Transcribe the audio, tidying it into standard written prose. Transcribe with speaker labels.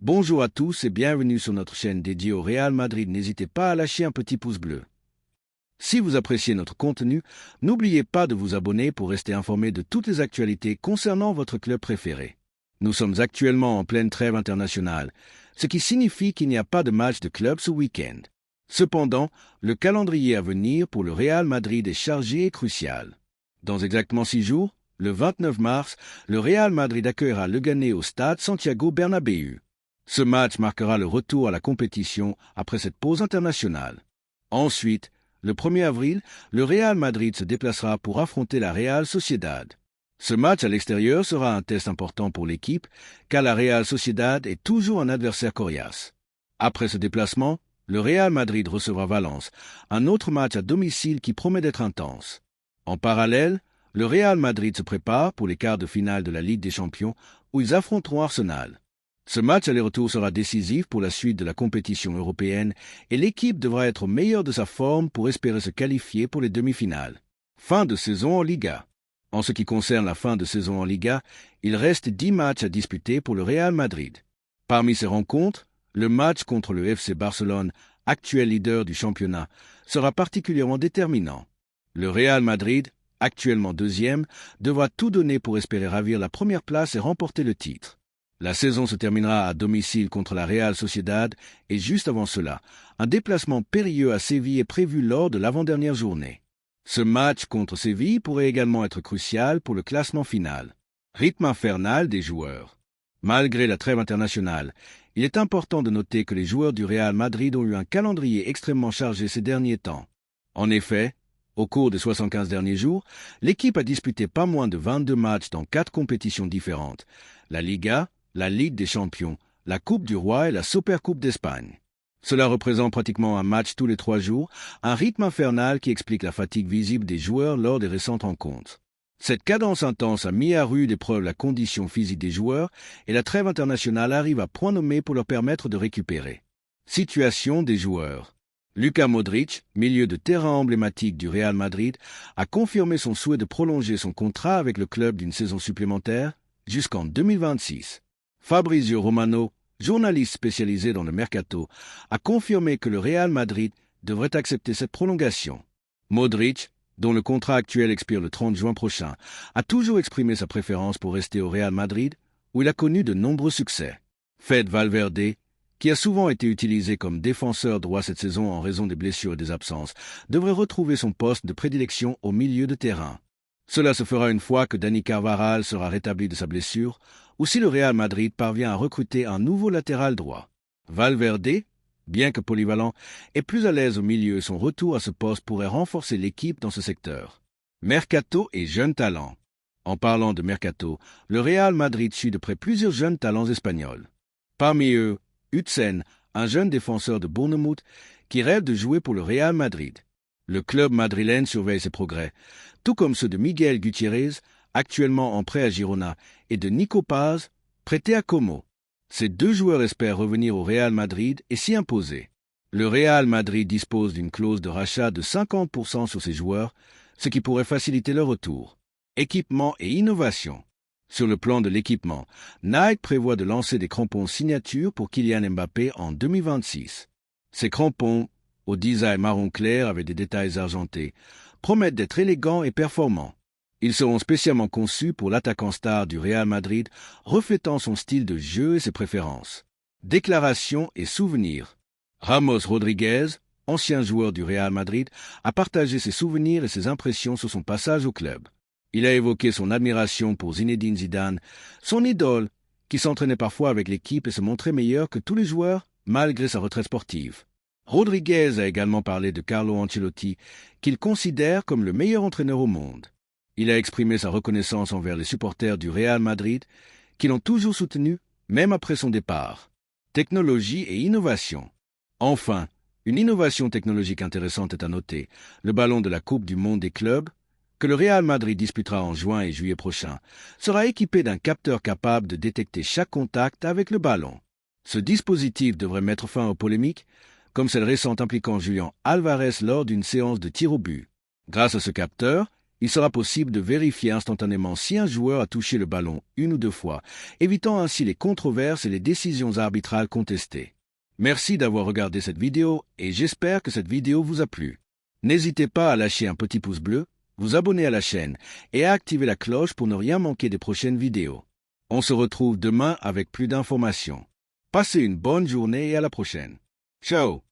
Speaker 1: Bonjour à tous et bienvenue sur notre chaîne dédiée au Real Madrid. N'hésitez pas à lâcher un petit pouce bleu. Si vous appréciez notre contenu, n'oubliez pas de vous abonner pour rester informé de toutes les actualités concernant votre club préféré. Nous sommes actuellement en pleine trêve internationale, ce qui signifie qu'il n'y a pas de match de club ce week-end. Cependant, le calendrier à venir pour le Real Madrid est chargé et crucial. Dans exactement 6 jours, le 29 mars, le Real Madrid accueillera Leganés au stade Santiago Bernabéu. Ce match marquera le retour à la compétition après cette pause internationale. Ensuite, le 1er avril, le Real Madrid se déplacera pour affronter la Real Sociedad. Ce match à l'extérieur sera un test important pour l'équipe, car la Real Sociedad est toujours un adversaire coriace. Après ce déplacement, le Real Madrid recevra Valence, un autre match à domicile qui promet d'être intense. En parallèle, le Real Madrid se prépare pour les quarts de finale de la Ligue des Champions, où ils affronteront Arsenal. Ce match aller-retour sera décisif pour la suite de la compétition européenne et l'équipe devra être au meilleur de sa forme pour espérer se qualifier pour les demi-finales. Fin de saison en Liga. En ce qui concerne la fin de saison en Liga, il reste 10 matchs à disputer pour le Real Madrid. Parmi ces rencontres, le match contre le FC Barcelone, actuel leader du championnat, sera particulièrement déterminant. Le Real Madrid, actuellement deuxième, devra tout donner pour espérer ravir la première place et remporter le titre. La saison se terminera à domicile contre la Real Sociedad et juste avant cela, un déplacement périlleux à Séville est prévu lors de l'avant-dernière journée. Ce match contre Séville pourrait également être crucial pour le classement final. Rythme infernal des joueurs. Malgré la trêve internationale, il est important de noter que les joueurs du Real Madrid ont eu un calendrier extrêmement chargé ces derniers temps. En effet, au cours des 75 derniers jours, l'équipe a disputé pas moins de 22 matchs dans 4 compétitions différentes, la Liga, la Ligue des Champions, la Coupe du Roi et la Supercoupe d'Espagne. Cela représente pratiquement un match tous les 3 jours, un rythme infernal qui explique la fatigue visible des joueurs lors des récentes rencontres. Cette cadence intense a mis à rude épreuve la condition physique des joueurs et la trêve internationale arrive à point nommé pour leur permettre de récupérer. Situation des joueurs. Luka Modric, milieu de terrain emblématique du Real Madrid, a confirmé son souhait de prolonger son contrat avec le club d'une saison supplémentaire jusqu'en 2026. Fabrizio Romano, journaliste spécialisé dans le mercato, a confirmé que le Real Madrid devrait accepter cette prolongation. Modric, dont le contrat actuel expire le 30 juin prochain, a toujours exprimé sa préférence pour rester au Real Madrid, où il a connu de nombreux succès. Fede Valverde, qui a souvent été utilisé comme défenseur droit cette saison en raison des blessures et des absences, devrait retrouver son poste de prédilection au milieu de terrain. Cela se fera une fois que Dani Carvajal sera rétabli de sa blessure, ou si le Real Madrid parvient à recruter un nouveau latéral droit. Valverde, bien que polyvalent, est plus à l'aise au milieu et son retour à ce poste pourrait renforcer l'équipe dans ce secteur. Mercato et jeunes talents. En parlant de mercato, le Real Madrid suit de près plusieurs jeunes talents espagnols. Parmi eux, Huijsen, un jeune défenseur de Bournemouth qui rêve de jouer pour le Real Madrid. Le club madrilène surveille ses progrès, tout comme ceux de Miguel Gutiérrez, actuellement en prêt à Girona, et de Nico Paz, prêté à Como. Ces 2 joueurs espèrent revenir au Real Madrid et s'y imposer. Le Real Madrid dispose d'une clause de rachat de 50% sur ses joueurs, ce qui pourrait faciliter leur retour. Équipement et innovation. Sur le plan de l'équipement, Nike prévoit de lancer des crampons signature pour Kylian Mbappé en 2026. Ces crampons, au design marron clair avec des détails argentés, promettent d'être élégants et performants. Ils seront spécialement conçus pour l'attaquant star du Real Madrid, reflétant son style de jeu et ses préférences. Déclaration et souvenirs. Ramos Rodriguez, ancien joueur du Real Madrid, a partagé ses souvenirs et ses impressions sur son passage au club. Il a évoqué son admiration pour Zinedine Zidane, son idole, qui s'entraînait parfois avec l'équipe et se montrait meilleur que tous les joueurs, malgré sa retraite sportive. Rodriguez a également parlé de Carlo Ancelotti, qu'il considère comme le meilleur entraîneur au monde. Il a exprimé sa reconnaissance envers les supporters du Real Madrid, qui l'ont toujours soutenu, même après son départ. Technologie et innovation. Enfin, une innovation technologique intéressante est à noter, le ballon de la Coupe du Monde des clubs, que le Real Madrid disputera en juin et juillet prochain, sera équipé d'un capteur capable de détecter chaque contact avec le ballon. Ce dispositif devrait mettre fin aux polémiques, comme celle récente impliquant Julián Álvarez lors d'une séance de tir au but. Grâce à ce capteur, Il sera possible de vérifier instantanément si un joueur a touché le ballon une ou deux fois, évitant ainsi les controverses et les décisions arbitrales contestées. Merci d'avoir regardé cette vidéo et j'espère que cette vidéo vous a plu. N'hésitez pas à lâcher un petit pouce bleu, vous abonner à la chaîne et à activer la cloche pour ne rien manquer des prochaines vidéos. On se retrouve demain avec plus d'informations. Passez une bonne journée et à la prochaine. Ciao!